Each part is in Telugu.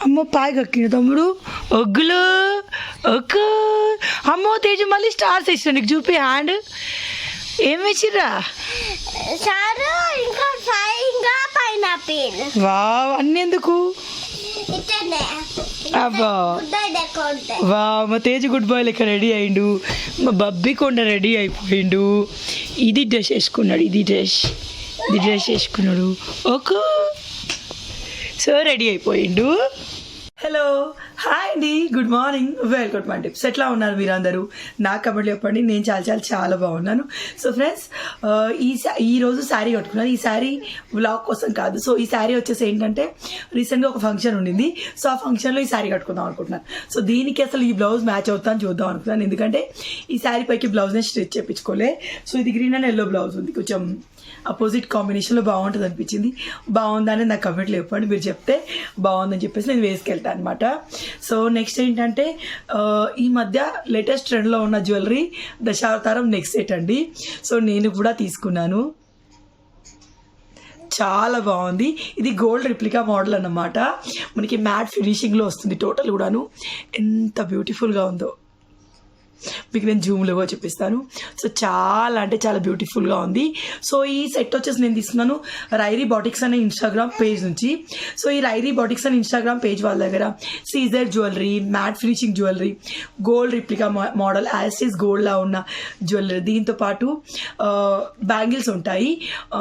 అమ్మో పాయ్ కక్కిన తమ్ముడు ఒగ్గులు ఒక్క అమ్మో తేజు మళ్ళీ స్టార్స్ ఇచ్చిన నీకు చూపి హ్యాండ్ ఏం వేసిర్రా వావ్ అన్ని ఎందుకు అబ్బా వావ్ మా తేజు గుడ్ బాయ్ లెక్క రెడీ అయిండు మా బబ్బీ కొండ రెడీ అయిపోయిండు ఇది డ్రెస్ వేసుకున్నాడు ఇది డ్రెస్ వేసుకున్నాడు ఓకే సో రెడీ అయిపోయిండు హలో హాయ్ అండి good morning welcome my tips ఎట్లా ఉన్నారు మీరు అందరూ నాకు కబడ్డీ చెప్పండి నేను చాలా బాగున్నాను సో ఫ్రెండ్స్ ఈరోజు శారీ కట్టుకున్నాను ఈ శారీ వ్లాగ్ కోసం కాదు సో ఈ శారీ వచ్చేసి ఏంటంటే రీసెంట్గా ఒక ఫంక్షన్ ఉండింది సో ఆ ఫంక్షన్లో ఈ శారీ కట్టుకుందాం అనుకుంటున్నాను సో దీనికి అసలు ఈ బ్లౌజ్ మ్యాచ్ అవుతాను చూద్దాం అనుకుంటున్నాను ఎందుకంటే ఈ శారీ పైకి బ్లౌజ్ని స్టిచ్ చేయించుకోలే సో ఇది గ్రీన్ అండ్ ఎల్లో బ్లౌజ్ ఉంది కొంచెం అపోజిట్ కాంబినేషన్లో బాగుంటుంది అనిపించింది బాగుందని నాకు కమెంట్లో చెప్పండి మీరు చెప్తే బాగుందని చెప్పేసి నేను వేసుకెళ్తాను అనమాట సో నెక్స్ట్ ఏంటంటే ఈ మధ్య లేటెస్ట్ ట్రెండ్లో ఉన్న జ్యువెలరీ దశావతారం నెక్స్ట్ సెట్ అండి సో నేను కూడా తీసుకున్నాను చాలా బాగుంది ఇది గోల్డ్ రిప్లికా మోడల్ అన్నమాట మనకి మ్యాట్ ఫినిషింగ్లో వస్తుంది టోటల్ కూడాను ఎంత బ్యూటిఫుల్గా ఉందో మీకు నేను జూమ్లో చూపిస్తాను సో చాలా అంటే చాలా బ్యూటిఫుల్గా ఉంది సో ఈ సెట్ వచ్చేసి నేను తీసుకున్నాను రైరీ బాటిక్స్ అనే ఇన్స్టాగ్రామ్ పేజ్ నుంచి సో ఈ రైరీ బాటిక్స్ అనే ఇన్స్టాగ్రామ్ పేజ్ వాళ్ళ దగ్గర సీజర్ jewellery matte finishing jewellery gold replica model యాసిస్ గోల్డ్లా ఉన్న జ్యువెలరీ దీంతో పాటు బ్యాంగిల్స్ ఉంటాయి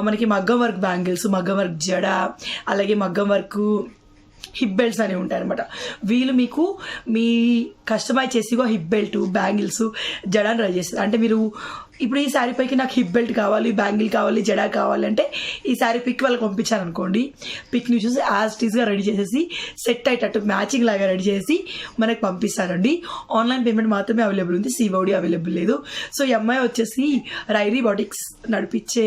మనకి మగ్గం వర్క్ బ్యాంగిల్స్ మగ్గం వర్క్ జడ అలాగే మగ్గం వర్క్ హిప్ బెల్ట్స్ అనేవి ఉంటాయి అనమాట వీళ్ళు మీకు మీ కస్టమైజ్ చేసి హిప్ బెల్ట్ బ్యాంగిల్స్ జడాని ట్రై చేస్తారు అంటే మీరు ఇప్పుడు ఈ శారీ పైకి నాకు హిప్ బెల్ట్ కావాలి బ్యాంగిల్ కావాలి జడా కావాలి అంటే ఈ శారీ పిక్ వాళ్ళకి పంపించారనుకోండి పిక్ని చూసి యాజ్ టీజ్గా రెడీ చేసేసి సెట్ అయ్యేటట్టు మ్యాచింగ్ లాగా రెడీ చేసి మనకు పంపిస్తారండి ఆన్లైన్ పేమెంట్ మాత్రమే అవైలబుల్ ఉంది సిఓడి అవైలబుల్ లేదు సో ఈ అమ్మాయి వచ్చేసి రైరీ బాటిక్స్ నడిపించే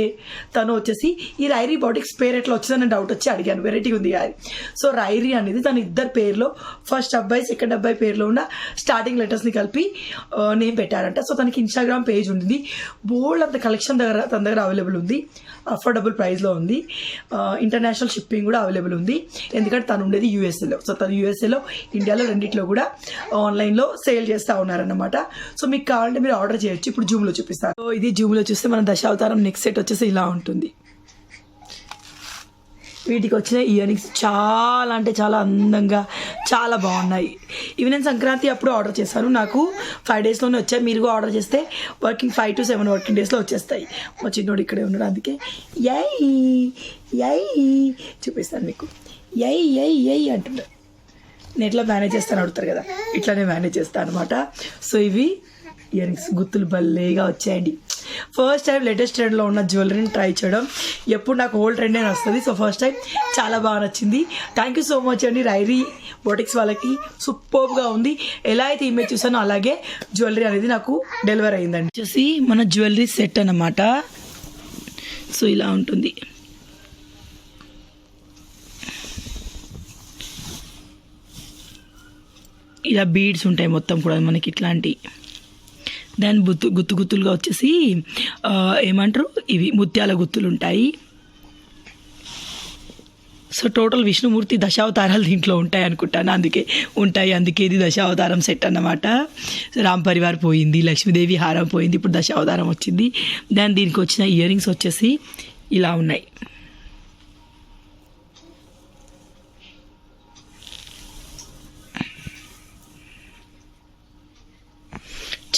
తను వచ్చేసి ఈ రైరీ బాటిక్స్ పేరు ఎట్లా వచ్చిందని డౌట్ వచ్చి అడిగాను వెరైటీ ఉంది అది సో రైరీ అనేది తన ఇద్దరు పేరులో ఫస్ట్ అబ్బాయి సెకండ్ అబ్బాయి పేరులో ఉన్న స్టార్టింగ్ లెటర్స్ని కలిపి నేమ్ పెట్టారంట సో తనకి ఇన్స్టాగ్రామ్ పేజ్ ఉంది బోల్డ్ అంత కలెక్షన్ తన దగ్గర అవైలబుల్ ఉంది అఫోర్డబుల్ ప్రైస్లో ఉంది ఇంటర్నేషనల్ షిప్పింగ్ కూడా అవైలబుల్ ఉంది ఎందుకంటే తను ఉండేది యూఎస్ఏలో సో తను యూఎస్ఏలో ఇండియాలో రెండిట్లో కూడా ఆన్లైన్లో సేల్ చేస్తూ ఉన్నారన్నమాట సో మీకు కావాలంటే మీరు ఆర్డర్ చేయొచ్చు ఇప్పుడు జూమ్లో చూపిస్తాను సో ఇది జూమ్లో చూస్తే మన దశావతారం నెక్స్ట్ సెట్ వచ్చేసి ఇలా ఉంటుంది వీటికి వచ్చిన ఇయర్ రింగ్స్ చాలా అంటే చాలా అందంగా చాలా బాగున్నాయి ఇవి నేను సంక్రాంతి అప్పుడు ఆర్డర్ చేశాను నాకు 5 డేస్లోనే వచ్చాయి మీరు కూడా ఆర్డర్ చేస్తే 5 to 7 వర్కింగ్ డేస్లో వచ్చేస్తాయి మా చిన్నోడు ఇక్కడే ఉన్నాడు అందుకే యై చూపిస్తాను మీకు యై అంటున్నాడు నేను ఎట్లా మేనేజ్ చేస్తాను అడుగుతారు కదా ఇట్లానే మేనేజ్ చేస్తాను అనమాట సో ఇవి ఇయర్ రింగ్స్ గుర్తులు భలేగా వచ్చాయండి ఫస్ట్ టైం లేటెస్ట్ ట్రెండ్లో ఉన్న జ్యువెలరీని ట్రై చేయడం ఎప్పుడు నాకు ఓల్డ్ ట్రెండ్ అని వస్తుంది సో ఫస్ట్ టైం చాలా బాగా నచ్చింది థ్యాంక్ యూ సో మచ్ అండి రైరీ బొటిక్స్ వాళ్ళకి సూపర్గా ఉంది ఎలా అయితే ఇమేజ్ చూసానో అలాగే జ్యువెలరీ అనేది నాకు డెలివరీ అయిందండి వచ్చేసి మన జ్యువెలరీ సెట్ అన్నమాట సో ఇలా ఉంటుంది ఇలా బీడ్స్ ఉంటాయి మొత్తం కూడా మనకి ఇట్లాంటి దాని గుత్తులుగా వచ్చేసి ఏమంటారు ఇవి ముత్యాల గుత్తులు ఉంటాయి సో టోటల్ విష్ణుమూర్తి దశావతారాలు దీంట్లో ఉంటాయి అనుకుంటాను అందుకే ఇది దశావతారం సెట్ అన్నమాట రామ్ పరివార్ పోయింది లక్ష్మీదేవి హారం పోయింది ఇప్పుడు దశావతారం వచ్చింది దీనికి వచ్చిన ఇయర్ రింగ్స్ వచ్చేసి ఇలా ఉన్నాయి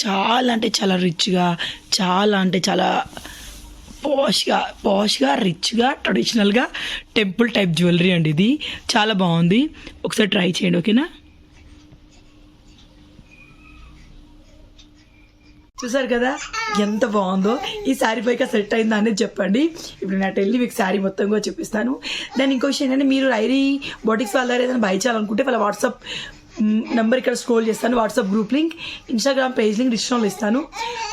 చాలా అంటే చాలా రిచ్గా చాలా అంటే చాలా పాష్గా రిచ్గా ట్రెడిషనల్గా టెంపుల్ టైప్ జ్యువెలరీ అండి ఇది చాలా బాగుంది ఒకసారి ట్రై చేయండి ఓకేనా చూసారు కదా ఎంత బాగుందో ఈ శారీ పైకి సెట్ అయిందా అనేది చెప్పండి ఇప్పుడు నేను వెళ్ళి మీకు శారీ మొత్తం కూడా చూపిస్తాను దాని ఇంకో విషయం ఏంటంటే మీరు రైరీ బొటిక్స్ వాళ్ళ దగ్గర ఏదైనా బై చేయాలనుకుంటే వాళ్ళ వాట్సాప్ నెంబర్ ఇక్కడ స్క్రోల్ చేస్తాను WhatsApp group link Instagram page link డిస్క్రిప్షన్లో ఇస్తాను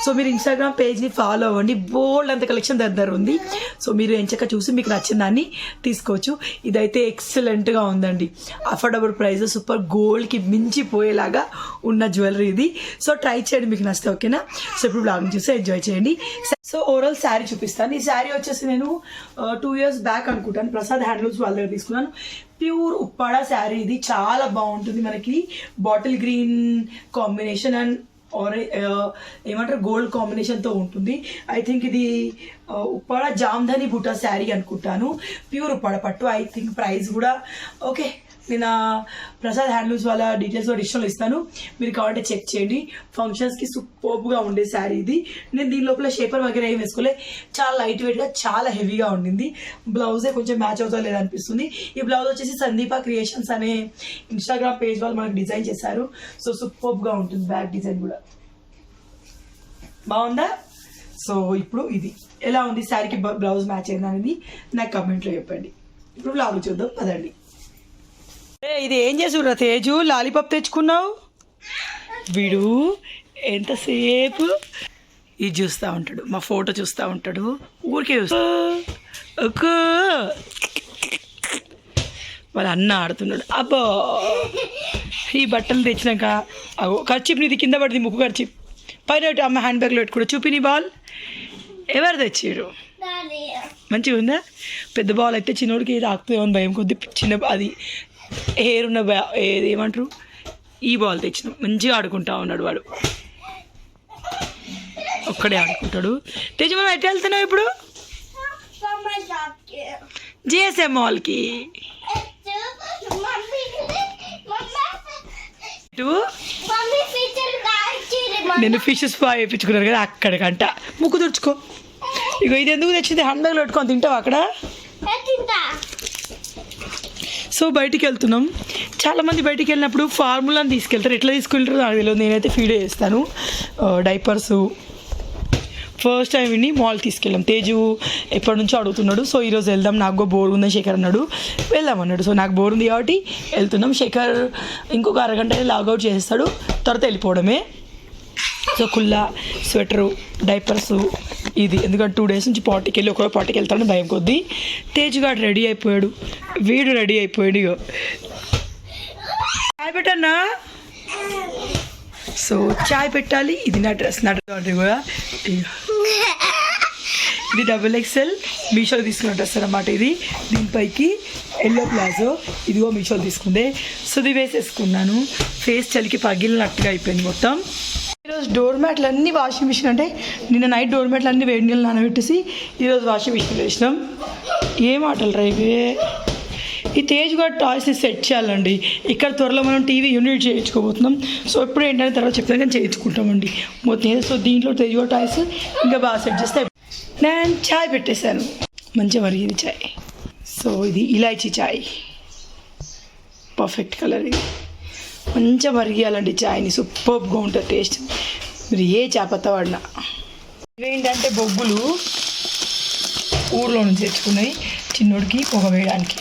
సో మీరు ఇన్స్టాగ్రామ్ పేజ్ని ఫాలో అవ్వండి బోల్డ్ అంత కలెక్షన్ దగ్గర ఉంది సో మీరు ఎంచక్క చూసి మీకు నచ్చిన దాన్ని తీసుకోవచ్చు ఇదైతే ఎక్సలెంట్గా ఉందండి అఫోర్డబుల్ ప్రైస్ సూపర్ గోల్డ్కి మించిపోయేలాగా ఉన్న జ్యువెలరీ ఇది సో ట్రై చేయండి మీకు నచ్చితే ఓకేనా సో ఇప్పుడు బ్లాగ్ చూసి ఎంజాయ్ చేయండి సో ఓవరాల్ శారీ చూపిస్తాను. ఈ శారీ వచ్చేసి నేను 2 years బ్యాక్ అనుకుంటాను ప్రసాద్ హ్యాండ్లూమ్స్ వాళ్ళ దగ్గర తీసుకున్నాను. ప్యూర్ ఉప్పాడ శారీ ఇది, చాలా బాగుంటుంది. మనకి బాటిల్ గ్రీన్ కాంబినేషన్ అండ్ ఏమంటారు గోల్డ్ కాంబినేషన్తో ఉంటుంది. ఐ థింక్ ఇది ఉప్పాడ జామ్ధని బుటా శారీ అనుకుంటాను. ప్యూర్ ఉప్పాడ పట్టు. ఐ థింక్ ప్రైస్ కూడా ఓకే. నేను ప్రసాద్ హ్యాండ్లూమ్స్ వాళ్ళ డీటెయిల్స్ కూడా డిస్క్రిప్షన్లో ఇస్తాను, మీరు కావాలంటే చెక్ చేయండి. ఫంక్షన్స్కి సూపర్గా ఉండే శారీ ఇది. నేను దీని లోపల షేపర్ వగేరా ఏం వేసుకోలే, చాలా లైట్ వెయిట్గా చాలా హెవీగా ఉండింది. బ్లౌజే కొంచెం మ్యాచ్ అవుతా లేదనిపిస్తుంది. ఈ బ్లౌజ్ వచ్చేసి సందీప క్రియేషన్స్ అనే ఇన్స్టాగ్రామ్ పేజ్ వాళ్ళు మనకు డిజైన్ చేశారు. సో సూపర్గా ఉంటుంది. బ్యాక్ డిజైన్ కూడా బాగుందా? సో ఇప్పుడు ఇది ఎలా ఉంది, శారీకి బ్లౌజ్ మ్యాచ్ అయిందా అనేది నాకు కమెంట్లో చెప్పండి. ఇప్పుడు బ్లౌజ్ చూద్దాం పదండి. ఇది ఏం చేసుకురా తేజు, లాలీపాప్ తెచ్చుకున్నావు? వీడు ఎంతసేపు ఇది చూస్తూ ఉంటాడు, మా ఫోటో చూస్తూ ఉంటాడు, ఊరికే చూస్తా. వాళ్ళ అన్న ఆడుతున్నాడు. అబ్బో ఈ బట్టలు తెచ్చినాక ఖర్చిప్ నీది కింద పడింది, ముక్కు ఖర్చిప్ పైన అమ్మ హ్యాండ్ బ్యాగ్లో పెట్టుకోడు. చూపి నీ బాల్ ఎవరు తెచ్చారు? మంచిగా ఉందా? పెద్ద బాల్ అయితే చిన్నోడికి రాకపోయామని భయం కొద్ది, చిన్న అది హెయిర్ ఉన్న ఏది ఏమంటారు ఈ బాల్ తెచ్చినాం. మంచిగా ఆడుకుంటా ఉన్నాడు వాడు, ఒక్కడే ఆడుకుంటాడు. తెచ్చి మనం ఎట్లా వెళ్తున్నావు ఇప్పుడు? జిఎస్ఎం మాల్కి. నేను ఫిషెస్ ఫ్రై వేయించుకున్నాను కదా అక్కడికంట. ముక్కు తుడుచుకో. ఇక ఇది ఎందుకు తెచ్చింది? హ్యాండ్ బ్యాగ్లో పెట్టుకొని తింటావు అక్కడ. సో బయటికి వెళ్తున్నాం. చాలామంది బయటికి వెళ్ళినప్పుడు ఫార్ములాని తీసుకెళ్తారు, ఎట్లా తీసుకెళ్తారో నాకు తెలియదు. నేనైతే ఫీడ్ చేస్తాను. డైపర్సు ఫస్ట్ టైం విని మాల్ తీసుకెళ్ళాం. తేజు ఎప్పటి నుంచో అడుగుతున్నాడు. సో ఈరోజు వెళ్దాం, నాకు బోర్ ఉందని శేఖర్ అన్నాడు. వెళ్దాం అన్నాడు. సో నాకు బోర్ ఉంది కాబట్టి వెళ్తున్నాం. శేఖర్ ఇంకొక అరగంట లాగౌట్ చేస్తాడు, తర్వాత వెళ్ళిపోవడమే. సో కుల్లా, స్వెటరు, డైపర్సు ఇది, ఎందుకంటే 2 days నుంచి పార్టీకి వెళ్ళి ఒకవేళ పార్టీకి వెళ్తాడని భయం కొద్దీ. తేజుగాడు రెడీ అయిపోయాడు, వీడు రెడీ అయిపోయాడు. ఇగో చాయ్ పెట్టన్నా. సో చాయ్ పెట్టాలి. ఇది నా డ్రెస్, నా డ్రెస్ కూడా ఇది XXL మీషోలో తీసుకున్న డ్రెస్ అన్నమాట. ఇది దీనిపైకి ఎల్లో ప్లాజో, ఇదిగో మీషోలో తీసుకుందే. సో ఇది వేసేసుకున్నాను. ఫేస్ చలికి పగిలినట్టుగా అయిపోయింది మొత్తం. ఈరోజు డోర్ మ్యాట్లు అన్నీ వాషింగ్ మిషన్, అంటే నిన్న నైట్ డోర్ మ్యాట్లు అన్నీ వేడి నీళ్ళు నానబెట్టేసి ఈరోజు వాషింగ్ మిషన్ వేసినాం. ఏం ఆటలు రైవే. ఈ తేజ్ కూడా టాయ్స్ని సెట్ చేయాలండి. ఇక్కడ త్వరలో మనం టీవీ యూనిట్ చేయించుకోబోతున్నాం. సో ఎప్పుడు ఏంటంటే తర్వాత చెప్తాను కానీ చేయించుకుంటామండి మొత్తం. సో దీంట్లో తేజ్ కూడా టాయ్స్ ఇంకా బాగా సెట్ చేస్తే. నేను చాయ్ పెట్టేశాను, మంచిగా మరిగింది చాయ్. సో ఇది ఇలాచీ చాయ్, పర్ఫెక్ట్ కలర్. ఇది మంచిగా మరిగియాలండి చాయ్ని, సూపర్గా ఉంటుంది టేస్ట్. మీరు ఏ చేపత్త వాడినా. ఇవేంటంటే బొగ్గులు ఊర్లో నుంచి తెచ్చుకున్నాయి చిన్నోడికి పొగ వేయడానికి.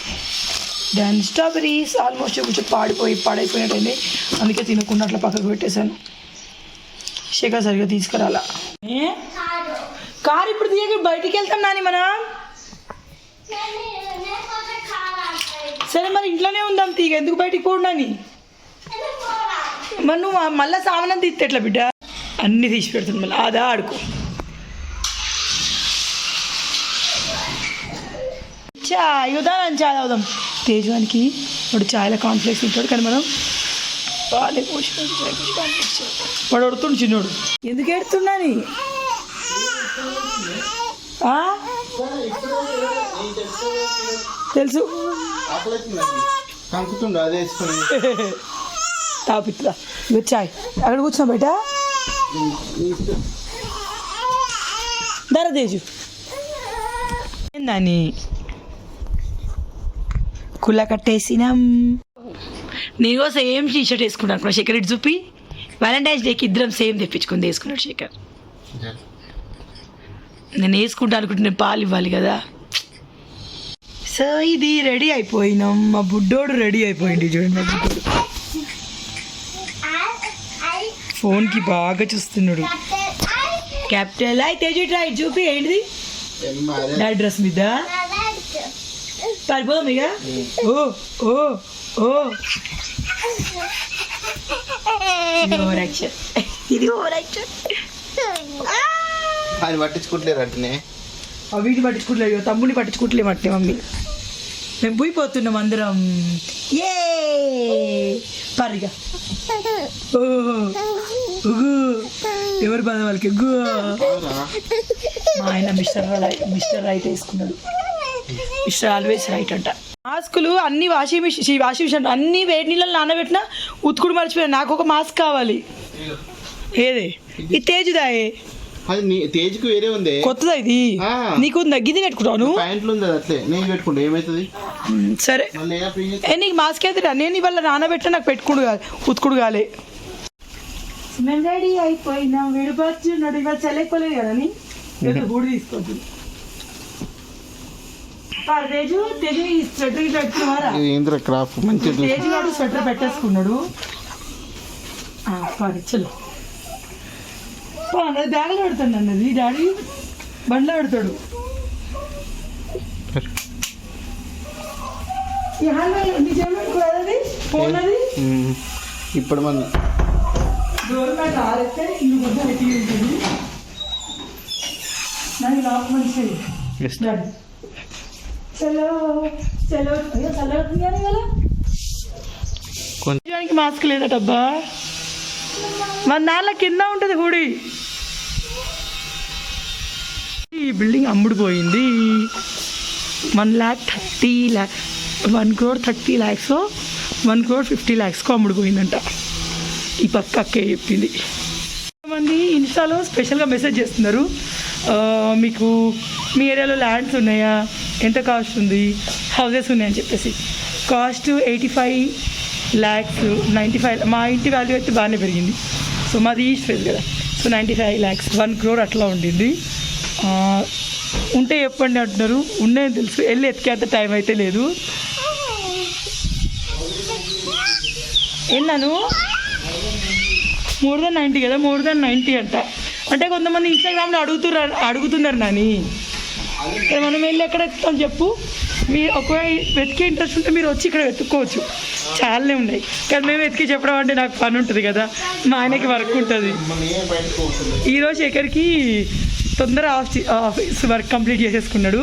దాని స్ట్రాబెరీస్ ఆల్మోస్ట్ కొంచెం పాడైపోయినట్టయింది, అందుకే తినకుండా అట్లా పక్కకు పెట్టేశాను. శేఖర్ సరిగ్గా తీసుకురాలా. కారు ఇప్పుడు తీయక బయటికి వెళ్తాం నాని మనం. సరే మరి ఇంట్లోనే ఉందాం తీగ, ఎందుకు బయటికి పోడు అని. మరి నువ్వు మళ్ళీ సామానం తీస్తే ఎట్లా బిడ్డ? అన్నీ తీసి పెడుతుంది మళ్ళీ. అదా ఆడుకో. చాయ్ ఉదాహరణ చాయ్ అవుదాం. తేజవానికి వాడు చాయ్లో కాన్ఫ్లెక్స్ తింటాడు, కానీ మనం పాలే పోసి వాడు వడుతుండు చిన్నోడు. ఎందుకు ఎడుతున్నాని? తెలుసు తాపిత్రా. ఇక చాయ్ అక్కడ కూర్చున్నా బయట. ధర తేజు ఏందని కుల్ల కట్టేసినాం. నేను కూడా సేమ్ టీ షర్ట్ వేసుకున్నాను అనుకున్నా. శేఖర్ ఇటు చూపి వ్యాలంటైన్స్ డేకి ఇద్దరం సేమ్ తెప్పించుకుని వేసుకున్నాడు శేఖర్. నేను వేసుకుంటా అనుకుంటే నేను పాలు ఇవ్వాలి కదా. సో ఇది రెడీ అయిపోయినాం. మా బుడ్డోడు రెడీ అయిపోయింది చూడండి. మా బుడ్డోడు ఫోన్కి బాగా చూస్తున్నాడు. క్యాపిటల్ అయితే తేజు ట్రై చూపి ఏంటిది నా డ్రెస్ మీద పడిపోదాం ఇక. ఓ ఓ ఓ ఇది ఓవర్ యాక్షన్. ఆయన పట్టించుకుంటలేరు అంటే వీటిని పట్టించుకుంటలేదు, తమ్ముడిని పట్టించుకుంటలేము అంటే మమ్మీ. మేము పోయిపోతున్నాం అందరం. ఏ పరిగా ఎవరు బాధ వాళ్ళకి మా ఆయన మిస్టర్ రైట్ వేసుకున్నాడు. మిస్టర్ ఆల్వేస్ రైట్ అంట. మాస్కులు అన్ని వాషింగ్ మిషన్ అన్ని వేడి నీళ్ళలో నానబెట్టినా ఉతుకుడు మర్చిపోయా. నాకు ఒక మాస్క్ కావాలి. ఏదే ఈ తేజుదాయే తేజ్కి వేరే ఉంది, కొత్తదా ఇది? నీకు గిది పెట్టుకుంటాను ప్యాంట్లు ఉంది అట్లే నేను పెట్టుకుంటా ఏమవుతుంది. సరే నీకు మాస్క్ అయితే నేను ఇవాళ నానబెట్టినా నాకు పెట్టుకుడు కాదు ఉతుకుడు కాలే. మేము రెడీ అయిపోయినా విడిపచ్చున్నాడు. ఇవాళ చల్లెక్కోలేదు కదా నీ గూడి తీసుకోవద్దు. తేజు తేజు ఈ స్వెటర్ ఇట్లా పెట్టుకున్నారా? తేజు గారు స్వెటర్ పెట్టేసుకున్నాడు. చలో బ్యాగ్లో పెడతాడు అన్నది డాడీ, బండ్లో పెడతాడు. ఫోన్ అది ఇప్పుడు మన డోర్ మ్యాట్ ఆరేస్తే ఇల్లు కొద్దిగా పెట్టి ఉంటుంది. నాకు లాక్ మంచిది. చలో చలో చల్లవుతుంది కానీ ఇవాళ కొంచెం మాస్క్ లేదటబ్బా. మన దాంట్లో కింద ఉంటుంది గుడి. ఈ బిల్డింగ్ అమ్ముడుపోయింది. 1,30,00,000 1,30,00,000 1,50,00,000 అమ్ముడుపోయిందంట. ఈ పక్క అక్కే చెప్పింది. కొంతమంది ఇన్స్టాలో స్పెషల్గా మెసేజ్ చేస్తున్నారు, మీకు మీ ఏరియాలో ల్యాండ్స్ ఉన్నాయా, ఎంత కాస్ట్ ఉంది, హౌజెస్ ఉన్నాయని చెప్పేసి. Cost 85 lakhs 95. మా ఇంటి వాల్యూ అయితే బాగానే పెరిగింది. సో మాది ఈస్ట్ ఫేస్ కదా, సో 95 lakhs 1 crore అట్లా ఉండింది. ఉంటే చెప్పండి అంటున్నారు. ఉన్నాయని తెలుసు, వెళ్ళి ఎత్తికేంత టైం అయితే లేదు. ఎన్నాను more than 90 కదా, more than 90 అంట. అంటే కొంతమంది ఇన్స్టాగ్రామ్లో అడుగుతున్నారు నాని, మనం వెళ్ళి ఎక్కడ ఎత్తుతాం చెప్పు. మీరు ఒకవేళ వెతికే ఇంట్రెస్ట్ ఉంటే మీరు వచ్చి ఇక్కడ వెతుక్కోవచ్చు, చాలానే ఉన్నాయి. కానీ మేము వెతికి చెప్పడం అంటే నాకు పని ఉంటుంది కదా, మా ఆయనకి వర్క్ ఉంటుంది. ఈరోజు ఎక్కడికి తొందర ఆఫీస్ వర్క్ కంప్లీట్ చేసేసుకున్నాడు.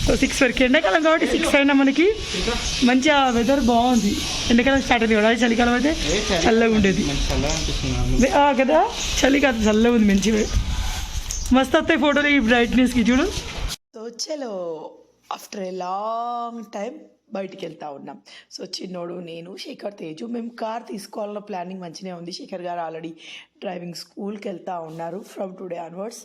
సో 6 వరకు ఎండాకాలం కాబట్టి 6 అయినా మనకి మంచిగా వెదర్ బాగుంది. ఎండాకాలం స్టార్ట్ అయింది కదా, చలికాలం అయితే చల్లగా ఉండేది కదా, చలి కాదు చల్లగా ఉంది మంచిగా. మస్తు వస్తాయి ఫోటోలు ఈ బ్రైట్నెస్కి చూడు. సో చలో ఆఫ్టర్ ఏ లాంగ్ టైం బయటికి వెళ్తూ ఉన్నాం. సో చిన్నోడు, నేను, శేఖర్, తేజు మేము కార్ తీసుకోవాలన్న ప్లానింగ్ మంచిగా ఉంది. శేఖర్ గారు ఆల్రెడీ డ్రైవింగ్ స్కూల్కి వెళ్తూ ఉన్నారు ఫ్రమ్ టుడే ఆన్వర్డ్స్.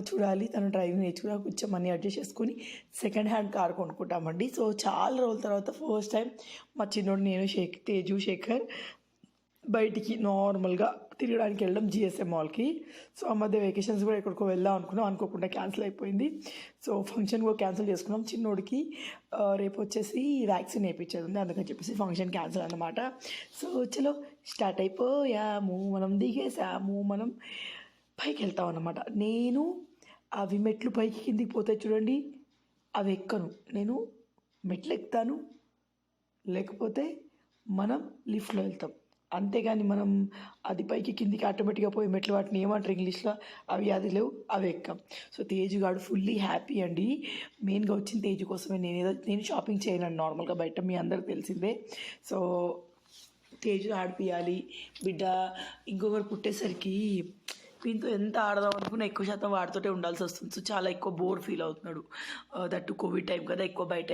చూడాలి, తను డ్రైవింగ్ నేర్చుకుని కొంచెం మనీ అడ్జస్ట్ చేసుకుని సెకండ్ హ్యాండ్ కార్ కొనుక్కుంటామండి. సో చాలా రోజుల తర్వాత ఫస్ట్ టైం మా చిన్నోడు, నేను, తేజు, శేఖర్ బయటికి నార్మల్గా తిరగడానికి వెళ్ళడం జిఎస్ఎం మాల్కి. సో ఆ మధ్య వెకేషన్స్ కూడా ఎక్కడికో వెళ్దాం అనుకున్నాం, అనుకోకుండా క్యాన్సిల్ అయిపోయింది. సో ఫంక్షన్ కూడా క్యాన్సిల్ చేసుకున్నాం. చిన్నోడికి రేపు వచ్చేసి వ్యాక్సిన్ వేయించేది ఉంది, అందుకని చెప్పేసి ఫంక్షన్ క్యాన్సిల్ అన్నమాట. సో చలో స్టార్ట్ అయిపోయాము, మనం దిగేసాము, మనం పైకి వెళ్తాం అన్నమాట. నేను అవి మెట్లు పైకి కిందికి పోతాయి చూడండి, అవి ఎక్కను. నేను మెట్లు ఎక్కుతాను, లేకపోతే మనం లిఫ్ట్లో వెళ్తాం. అంతేగాని మనం అది పైకి కిందికి ఆటోమేటిక్గా పోయి మెట్లు, వాటిని ఏమంటారు ఇంగ్లీష్లో, అవి అది లేవు, అవి ఎక్కాం. సో తేజుగాడు ఫుల్లీ హ్యాపీ అండి. మెయిన్గా వచ్చిన తేజు కోసమే. నేను షాపింగ్ చేయను నార్మల్గా బయట, మీ అందరికి తెలిసిందే. సో తేజు ఆడిపియాలి బిడ్డ. ఇంకొకరు పుట్టేసరికి దీంతో ఎంత ఆడదాం అనుకున్నా ఎక్కువ శాతం వాడితోటే ఉండాల్సి వస్తుంది. సో చాలా ఎక్కువ బోర్ ఫీల్ అవుతున్నాడు. దట్టు కోవిడ్ టైం కదా, ఎక్కువ బయట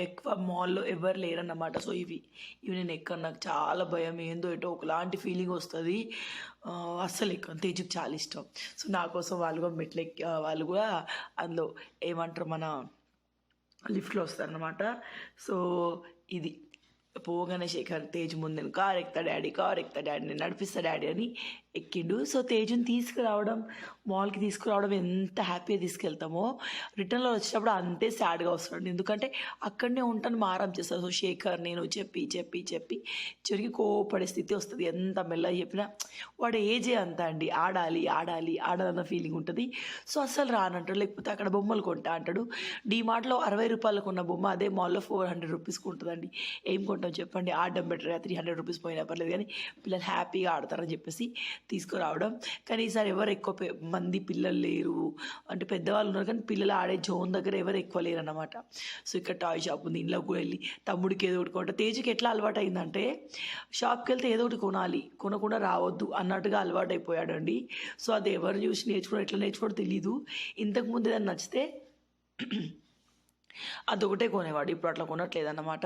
ఎక్కువ మాల్లో ఎవరు లేరన్నమాట. సో ఇవి నేను ఎక్కను, నాకు చాలా భయం, ఏందో ఏటో ఒకలాంటి ఫీలింగ్ వస్తుంది. అస్సలు ఎక్కను. తేజుకి చాలా ఇష్టం. సో నా కోసం వాళ్ళు కూడా వాళ్ళు కూడా అందులో ఏమంటారు మన లిఫ్ట్లో వస్తారనమాట. సో ఇది పోగానే శేఖర్ తేజు ముందు కార్ ఎక్కుతా డాడీ, నేను నడిపిస్తా డాడీ అని ఎక్కిండు. సో తేజుని తీసుకురావడం, మాల్కి తీసుకురావడం ఎంత హ్యాపీగా తీసుకెళ్తామో, రిటర్న్లో వచ్చేటప్పుడు అంతే సాడ్గా వస్తాడు. ఎందుకంటే అక్కడనే ఉంటాను, మారం చేస్తాను. సో శేఖర్ నేను చెప్పి చివరికి కోపడే స్థితి వస్తుంది. ఎంత మెల్లగా చెప్పినా వాడు ఏజే అంత అండి, ఆడాలన్న ఫీలింగ్ ఉంటుంది. సో అస్సలు రానంటాడు, లేకపోతే అక్కడ బొమ్మలు కొంటా అంటాడు. డీమార్ట్లో 60 రూపాయలకు ఉన్న బొమ్మ అదే మాల్లో 400 రూపీస్కి ఉంటుందండి. ఏం కొంటాం ఊరుకుంటాం చెప్పండి, ఆడడం బెటర్, 300 రూపీస్ పోయినా పర్లేదు కానీ పిల్లలు హ్యాపీగా ఆడతారని చెప్పేసి తీసుకురావడం. కానీ ఈసారి ఎవరు ఎక్కువ మంది పిల్లలు లేరు, అంటే పెద్దవాళ్ళు ఉన్నారు కానీ పిల్లలు ఆడే జోన్ దగ్గర ఎవరు ఎక్కువ లేరు అన్నమాట. సో ఇక్కడ టాయ్ షాప్ ఉంది, ఇంట్లోకి కూడా వెళ్ళి తమ్ముడికి ఏదో ఒకటి కొంట. తేజుకి ఎట్లా అలవాటు అయిందంటే షాప్కి వెళ్తే ఏదో ఒకటి కొనాలి, కొనకుండా రావద్దు అన్నట్టుగా అలవాటు అయిపోయాడండి. సో అది ఎవరు చూసి నేర్చుకోవడం ఎట్లా నేర్చుకోవడం తెలీదు. ఇంతకుముందు ఏదైనా నచ్చితే అదొకటే కొనేవాడు, ఇప్పుడు అట్లా కొనట్లేదు అన్నమాట.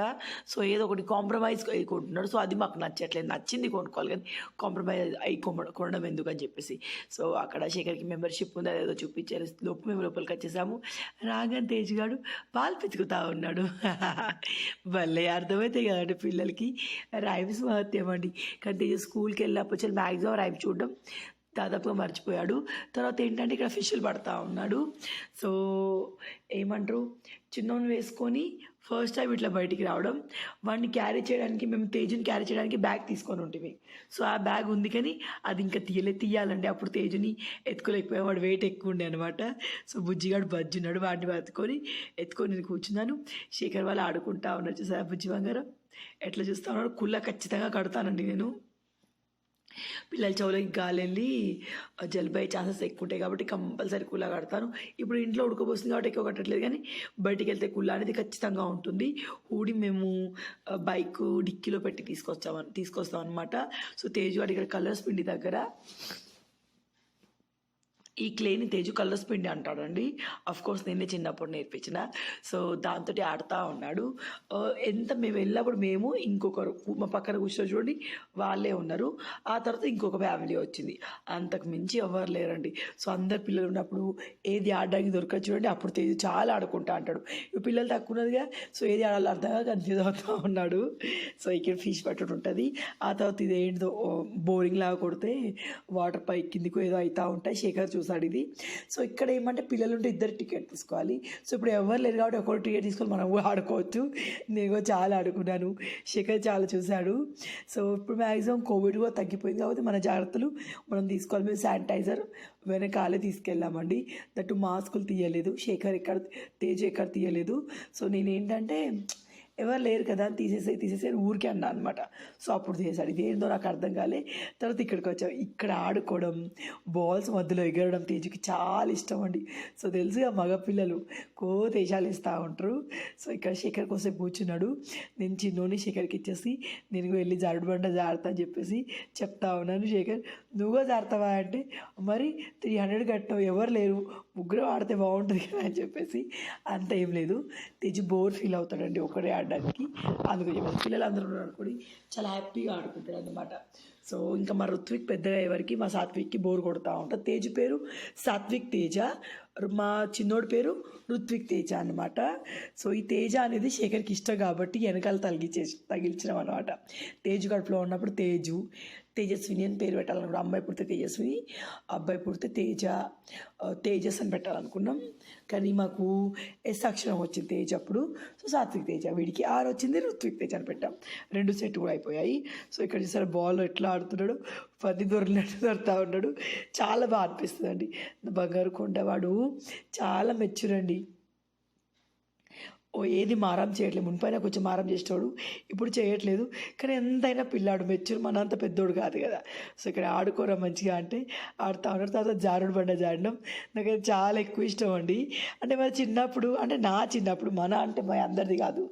సో ఏదో ఒకటి కాంప్రమైజ్ అయి కొంటున్నాడు. సో అది మాకు నచ్చట్లేదు, నచ్చింది కొనుక్కోవాలి కానీ కాంప్రమైజ్ అయి కొనడం ఎందుకు అని చెప్పేసి. సో అక్కడ శేఖర్కి మెంబర్షిప్ ఉంది, అదేదో చూపించారు. మేము లోపలికి వచ్చేసాము. రాగానే తేజ్ గాడు పాలు పితుకుతా ఉన్నాడు. భలే అర్థమైతే కదండి పిల్లలకి రైమ్స్ మహత్యం అండి. కానీ తేజ్ స్కూల్కి వెళ్ళినప్పుడు చాలా మ్యాక్సిమం రైమ్స్ చూడడం దాదాపుగా మర్చిపోయాడు. తర్వాత ఏంటంటే ఇక్కడ ఫిష్లు పడతా ఉన్నాడు. సో ఏమంటారు, చిన్నోని వేసుకొని ఫస్ట్ టైం ఇట్లా బయటికి రావడం. వాడిని క్యారీ చేయడానికి, మేము తేజుని క్యారీ చేయడానికి బ్యాగ్ తీసుకొని ఉంటుంది. సో ఆ బ్యాగ్ ఉంది కానీ అది ఇంకా తీయాలండి. అప్పుడు తేజుని ఎత్తుకోలేకపోయాం, వాడు వెయిట్ ఎక్కువ ఉండే అనమాట. సో బుజ్జిగాడు బజ్జున్నాడు, వాడిని ఎత్తుకొని నేను కూర్చున్నాను. శేఖర్ వాళ్ళు ఆడుకుంటా ఉన్నారు. చూసారా బుజ్జి బంగారం ఎట్లా చూస్తా ఉన్నాడు. కుళ్ళ ఖచ్చితంగా కడతానండి నేను. పిల్లల చెవులకి గాలి వెళ్ళి జలుబు అయ్యే ఛాన్సెస్ ఎక్కువ ఉంటాయి కాబట్టి కంపల్సరీ కుల్లా కడతాను. ఇప్పుడు ఇంట్లో ఉడకపోస్తుంది కాబట్టి ఎక్కువ కట్టట్లేదు కానీ బయటికి వెళ్తే కుల్లా అనేది ఖచ్చితంగా ఉంటుంది. హూడి మేము బైక్ డిక్కీలో పెట్టి తీసుకొస్తాం అనమాట. సో తేజు వాడి ఇక్కడ కలర్స్ పిండి దగ్గర ఈ క్లేని తేజు కలర్స్ పిండి అంటాడండి. కోర్స్ నేనే చిన్నప్పుడు నేర్పించిన. సో దాంతో ఆడుతూ ఉన్నాడు. ఎంత మేము వెళ్ళినప్పుడు మేము ఇంకొకరు మా పక్కన కూర్చొని చూడండి వాళ్ళే ఉన్నారు. ఆ తర్వాత ఇంకొక ఫ్యామిలీ వచ్చింది, అంతకు మించి ఎవరు లేరండి. సో అందరు పిల్లలు ఉన్నప్పుడు ఏది ఆడడానికి దొరకదు చూడండి. అప్పుడు తేజు చాలా ఆడుకుంటా అంటాడు. పిల్లలు తక్కువ ఉన్నదిగా, సో ఏది ఆడాలో అర్థంగా కన్ఫ్యూజ్ అవుతూ ఉన్నాడు. సో ఇక్కడ ఫిష్ పట్టడం ఉంటుంది. ఆ తర్వాత ఇది ఏంటిదో బోరింగ్ లాగా కొడితే వాటర్ పై కిందికి ఏదో అవుతూ ఉంటాయి. శేఖర్ చూసాడు ఇది. సో ఇక్కడ ఏమంటే పిల్లలు ఉంటే ఇద్దరు టికెట్ తీసుకోవాలి. సో ఇప్పుడు ఎవరు లేరు కాబట్టి ఒకటి టికెట్ తీసుకొని మనం కూడా ఆడుకోవచ్చు. నేను కూడా చాలా ఆడుకున్నాను, శేఖర్ చాలా చూశాడు. సో ఇప్పుడు మ్యాక్సిమం కోవిడ్ కూడా తగ్గిపోయింది కాబట్టి మన జాగ్రత్తలు మనం తీసుకోవాలి. మేము శానిటైజర్ వెనకాలే తీసుకెళ్ళామండి. దట్టు మాస్కులు తీయలేదు, తేజ ఎక్కడ తీయలేదు. సో నేనేంటంటే ఎవరు లేరు కదా అని తీసేసి ఊరికే అన్నా అనమాట. సో అప్పుడు చేశాడు. ఇది ఏందో నాకు అర్థం కాలే. తర్వాత ఇక్కడికి వచ్చాం. ఇక్కడ ఆడుకోవడం, బాల్స్ మధ్యలో ఎగరడం తేజుకి చాలా ఇష్టం అండి. సో తెలుసుగా మగపిల్లలు దేశాలు ఇస్తూ ఉంటారు. సో ఇక్కడ శేఖర్ కోసం కూర్చున్నాడు. నేను చిన్నోని శేఖర్కి ఇచ్చేసి నేను వెళ్ళి జారుడు బండ జారుతా అని చెప్పేసి చెప్తా ఉన్నాను. శేఖర్ నువ్వుగా జారుతావా అంటే మరి 300 కట్టావు, ఎవరు లేరు, ముగ్గురు ఆడితే బాగుంటుంది కదా అని చెప్పేసి. అంత ఏం లేదు, తేజు బోర్ ఫీల్ అవుతాడండి ఒకడే ఆడడానికి. అందుకు చెప్పేసి పిల్లలు అందరూ అనుకోని చాలా హ్యాపీగా ఆడుకుంటాడు అన్నమాట. సో ఇంకా మా ఋత్విక్ పెద్దగా ఎవరికి మా సాత్విక్కి బోర్ కొడుతూ ఉంటుంది. తేజు పేరు సాత్విక్ తేజ, మా చిన్నోడి పేరు ఋత్విక్ తేజ అనమాట. సో ఈ తేజ అనేది శేఖర్కి ఇష్టం కాబట్టి వెనకాల తగిలించడం అనమాట. తేజు కడుపులో ఉన్నప్పుడు తేజస్విని అని పేరు పెట్టాలనుకున్నాం. అమ్మాయి పుడితే తేజస్విని, అబ్బాయి పుడితే తేజస్ అని పెట్టాలనుకున్నాం. కానీ మాకు ఎస్ అక్షరం వచ్చింది తేజ్ అప్పుడు. సో సాత్విక్ తేజ, వీడికి ఆర్ వచ్చింది, ఋత్విక్ తేజ అని పెట్టాం. 2 సెట్ కూడా అయిపోయాయి. సో ఇక్కడ చూసారు బాల్ ఎట్లా ఆడుతున్నాడు, పది దొరుకుతా ఉన్నాడు. చాలా బాగా అనిపిస్తుంది అండి. బంగారు కొండవాడు చాలా మెచ్యూరండి. ఏది మారం చేయట్లేదు. మునిపైన కొంచెం మారం చేసేవాడు, ఇప్పుడు చేయట్లేదు. కానీ ఎంతైనా పిల్లాడు మెచ్యూర్, మన అంత పెద్దోడు కాదు కదా. సో ఇక్కడ ఆడుకోరా మంచిగా అంటే ఆడుతూ ఉన్నాడు. తర్వాత జారుడు బండ జాడడం నాకు చాలా ఎక్కువ ఇష్టం అండి. అంటే మన చిన్నప్పుడు, అంటే నా చిన్నప్పుడు, మన అంటే మా అందరిది కాదు,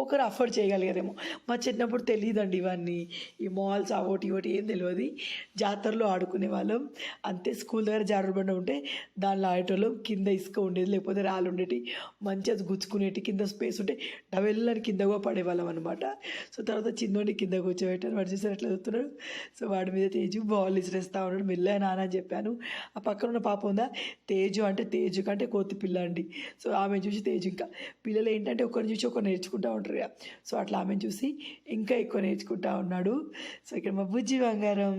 ఒకరు అఫోర్డ్ చేయగలిగారేమో. మా చిన్నప్పుడు తెలియదండి ఇవన్నీ, ఈ మాల్స్ అవోటి ఇవోటి ఏం తెలియదు. జాతరలో ఆడుకునే వాళ్ళం అంతే. స్కూల్ దగ్గర జారుడు బండ ఉంటే దానిలో ఆడేటోళ్ళం. కింద ఇసుక ఉండేది, లేకపోతే రాళ్ళు ఉండేవి, మంచిగా గుచ్చుకునేటి. కింద స్పేస్ ఉంటే డబెల్లని కింద కూడా పడేవాళ్ళం అనమాట. సో తర్వాత చిన్నోడిని కింద కూర్చోబెట్టాను. వాడు చూసారు ఎట్లా చూస్తున్నాడు. సో వాడి మీద తేజు బాల్ ఇసిరేస్తూ ఉన్నాడు. మెల్లగా నాన్న అని చెప్పాను. ఆ పక్కన ఉన్న పాప ఉందా, తేజు కంటే కోతి పిల్ల అండి. సో ఆమె చూసి తేజు, ఇంకా పిల్లలు ఏంటంటే ఒకరిని చూసి ఒకరు నేర్చుకుంటూ ఉంటారు కదా. సో అట్లా ఆమెను చూసి ఇంకా ఎక్కువ నేర్చుకుంటా ఉన్నాడు. సో ఇక్కడ మా బుజ్జి బంగారం.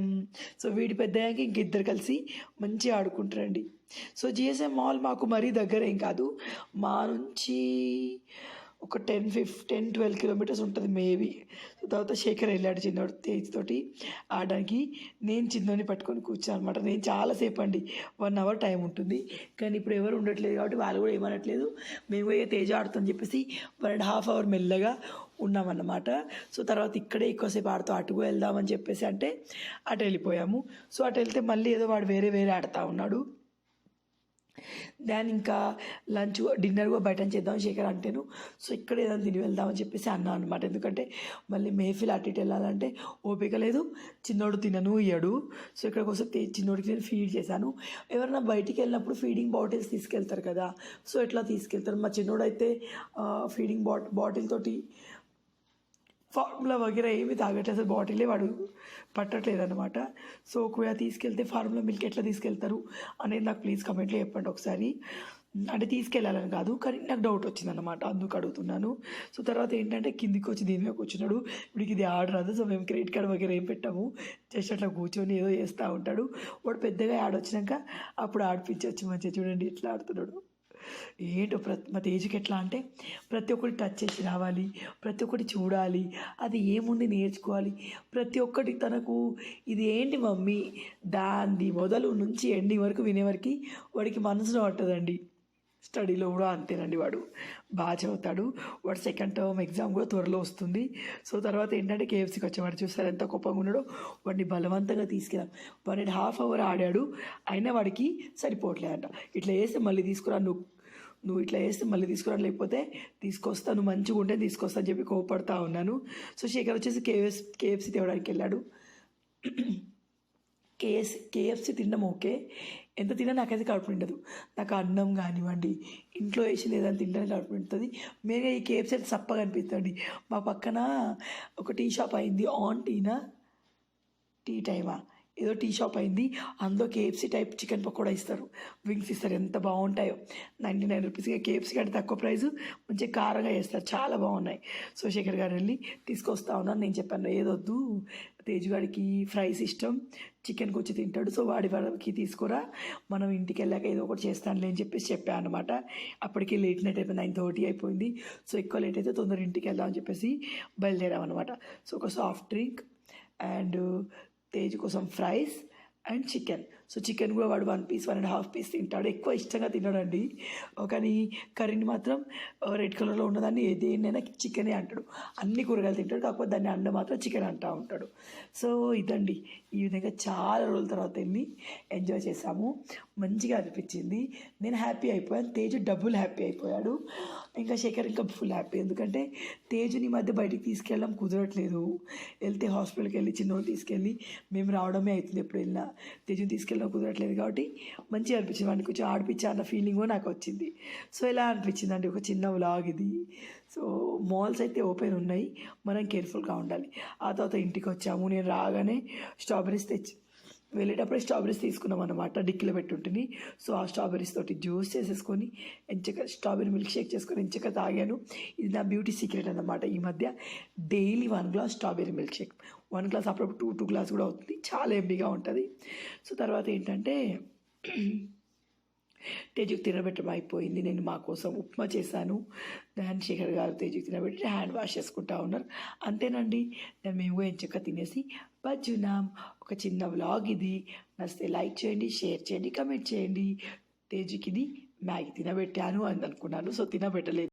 సో వీడి పెద్దయ్యాక ఇంక ఇద్దరు కలిసి మంచిగా ఆడుకుంటారండి. సో జిఎస్ఎం మాల్ మాకు మరీ దగ్గర ఏం కాదు, మా నుంచి ఒక 10-12 కిలోమీటర్స్ ఉంటుంది మేబీ. తర్వాత శేఖర్ వెళ్ళాడు చిన్నోడు తేజ్ తోటి ఆడడానికి. నేను చిన్నోని పట్టుకొని కూర్చాను అనమాట. నేను చాలాసేపు అండి 1 అవర్ టైం ఉంటుంది, కానీ ఇప్పుడు ఎవరు ఉండట్లేదు కాబట్టి వాళ్ళు కూడా ఏమనట్లేదు. మేము పోయి తేజ్ ఆడుతుందని చెప్పేసి 1.5 అవర్ మెల్లగా ఉన్నామన్నమాట. సో తర్వాత ఇక్కడే ఎక్కువసేపు ఆడుతూ అటుకు వెళ్దామని చెప్పేసి అంటే అటు వెళ్ళిపోయాము. సో అటు వెళ్తే మళ్ళీ ఏదో వాడు వేరే ఆడుతూ ఉన్నాడు. దాని ఇంకా లంచ్ డిన్నర్ కూడా బయట చేద్దాం శేఖర్ అంటేను. సో ఇక్కడ ఏదైనా తిని వెళ్దామని చెప్పేసి అన్నా అనమాట. ఎందుకంటే మళ్ళీ మేఫిల్ అటు ఇటు వెళ్ళాలంటే ఓపిక లేదు, చిన్నోడు తినను ఇయ్యడు. సో ఇక్కడ కోసం చిన్నోడికి నేను ఫీడ్ చేశాను. ఎవరైనా బయటికి వెళ్ళినప్పుడు ఫీడింగ్ బాటిల్స్ తీసుకెళ్తారు కదా, సో ఎట్లా తీసుకెళ్తారు. మా చిన్నోడు అయితే ఫీడింగ్ బాటిల్ తోటి ఫార్ములా వగేరా ఏమి తాగట్లేదు, అసలు బాటిలే వాడు పట్టట్లేదు అనమాట. సో ఒకవేళ తీసుకెళ్తే ఫార్ములా మిల్క్ ఎట్లా తీసుకెళ్తారు అనేది నాకు ప్లీజ్ కమెంట్లో చెప్పండి ఒకసారి. అంటే తీసుకెళ్ళాలని కాదు, కానీ నాకు డౌట్ వచ్చిందనమాట, అందుకు అడుగుతున్నాను. సో తర్వాత ఏంటంటే కిందికి వచ్చి దీని మీద కూర్చున్నాడు. ఇప్పటికి ఇది ఆడరాదు, సో మేము క్రెడిట్ కార్డ్ వగేరా ఏం పెట్టాము, జస్ట్ అట్లా కూర్చొని ఏదో చేస్తూ ఉంటాడు. వాడు పెద్దగా ఆడొచ్చినాక అప్పుడు ఆడిపించవచ్చు. మంచిగా చూడండి ఎట్లా ఆడుతున్నాడు. ఏంటో మా తేజుకి ఎట్లా అంటే ప్రతి ఒక్కటి టచ్ చేసి రావాలి, ప్రతి ఒక్కటి చూడాలి, అది ఏముంది నేర్చుకోవాలి. ప్రతి ఒక్కటి తనకు ఇది ఏంటి మమ్మీ దాన్ని మొదలు నుంచి ఎండింగ్ వరకు వినేవరకు వాడికి మనసులో పట్టదండి. స్టడీలో కూడా అంతేనండి, వాడు బాగా చదువుతాడు. వాడు సెకండ్ టర్మ్ ఎగ్జామ్ కూడా త్వరలో వస్తుంది. సో తర్వాత ఏంటంటే కేఎఫ్సీకి వచ్చేవాడు, చూస్తారు ఎంత కోపంగా ఉన్నాడో. వాడిని బలవంతంగా తీసుకెళ్ళాం. 1.5 అవర్ ఆడాడు, అయినా వాడికి సరిపోవట్లేదంట. ఇట్లా వేస్తే మళ్ళీ తీసుకురా, నువ్వు ఇట్లా వేస్తే మళ్ళీ తీసుకురా, లేకపోతే తీసుకొస్తాను, మంచిగా ఉంటే తీసుకొస్తా అని చెప్పి కోపడతా ఉన్నాను. సో శేఖర్ వచ్చేసి కేఎఫ్సీ తేవడానికి వెళ్ళాడు. కేఎఫ్సీ తినడం ఓకే, ఎంత తిన్నా నాకైతే కడుపు నిండదు. నాకు అన్నం కానివ్వండి, ఇంట్లో వేసింది ఏదైనా తింటానికి కడుపు నిండుతుంది. మెయిన్గా ఈ కేఎఫ్సీ అయితే చప్పగా అనిపిస్తుంది. మా పక్కన ఒక టీ షాప్ అయింది, ఆన్ టీ టైమా ఏదో టీ షాప్ అయింది. అందులో కేఎఫ్సీ టైప్ చికెన్ పకోడా ఇస్తారు, వింగ్స్ ఇస్తారు, ఎంత బాగుంటాయో. 99 రూపీస్గా కేఎఫ్సీ కంటే తక్కువ ప్రైస్, మంచిగా కారంగా చేస్తారు, చాలా బాగున్నాయి. సో శేఖర్ గారు వెళ్ళి తీసుకొస్తా ఉన్నాను. నేను చెప్పాను ఏదొద్దు, తేజుగాడికి ఫ్రైస్ ఇష్టం, చికెన్కి వచ్చి తింటాడు, సో వాడికి తీసుకురా, మనం ఇంటికి వెళ్ళాక ఏదో ఒకటి చేస్తానులే అని చెప్పేసి చెప్పాను అనమాట. అప్పటికి లేట్ నైట్ అయిపోయింది, 9:30 అయిపోయింది. సో ఎక్కువ లేట్ అయితే తొందర ఇంటికి వెళ్దామని చెప్పేసి బయలుదేరాం అనమాట. సో ఒక సాఫ్ట్ డ్రింక్ అండ్ తేజ్ కోసం fries and chicken. So chicken కూడా వాడు 1 పీస్ 1.5 పీస్ తింటాడు, ఎక్కువ ఇష్టంగా తినడండి. కానీ కర్రీని మాత్రం రెడ్ కలర్లో ఉన్నదాన్ని దేన్నైనా చికెనే అంటాడు. అన్ని కూరగాయలు తింటాడు, కాకపోతే దాన్ని అండ మాత్రం చికెన్ అంటూ ఉంటాడు. సో ఇదండి, ఈ విధంగా చాలా రోజుల తర్వాత వెళ్ళి ఎంజాయ్ చేసాము, మంచిగా అనిపించింది. నేను హ్యాపీ అయిపోయాను, తేజు డబుల్ హ్యాపీ అయిపోయాడు. ఇంకా శేఖర్ ఇంకా ఫుల్ హ్యాపీ, ఎందుకంటే తేజుని మధ్య బయటికి తీసుకెళ్ళడం కుదరట్లేదు. వెళ్తే హాస్పిటల్కి వెళ్ళి చిన్నోడు తీసుకెళ్ళి మేము రావడమే అవుతుంది. ఎప్పుడు వెళ్ళినా తేజుని తీసుకెళ్ళడం కుదరట్లేదు కాబట్టి మంచిగా అనిపించింది. వాడిని కొంచెం ఆడిపించా అన్న ఫీలింగ్ కూడా నాకు వచ్చింది. సో ఇలా అనిపించిందండి ఒక చిన్న వ్లాగ్ ఇది. సో మాల్స్ అయితే ఓపెన్ ఉన్నాయి, మనం కేర్ఫుల్గా ఉండాలి. ఆ తర్వాత ఇంటికి వచ్చాము. నేను రాగానే స్ట్రాబెరీస్ వెళ్ళేటప్పుడే స్ట్రాబెరీస్ తీసుకున్నాం అనమాట, డిక్కీలో పెట్టుంటుంది. సో ఆ స్ట్రాబెరీస్ తోటి జ్యూస్ చేసేసుకొని ఎంచక స్ట్రాబెరీ మిల్క్ షేక్ చేసుకొని ఎంచక తాగాను. ఇది నా బ్యూటీ సీక్రెట్ అన్నమాట. ఈ మధ్య daily 1 glass strawberry milk shake, 1 glass అప్పుడప్పుడు 2 గ్లాస్ కూడా అవుతుంది, చాలా ఎంబీగా ఉంటుంది. సో తర్వాత ఏంటంటే తేజుకి తినబెట్టడం అయిపోయింది. నేను మా కోసం ఉప్మా చేశాను, దాని శేఖర్ గారు తేజుకి తినబెట్టి హ్యాండ్ వాష్ చేసుకుంటా ఉన్నారు. అంతేనండి, మేము కూడా ఎంచక్క తినేసి బజ్జున్నాం. ఒక చిన్న వ్లాగ్ ఇది. నచ్చితే లైక్ చేయండి, షేర్ చేయండి, కమెంట్ చేయండి. తేజుకి ఇది మ్యాగీ తినబెట్టాను అని అనుకున్నాను, సో తినబెట్టలేదు.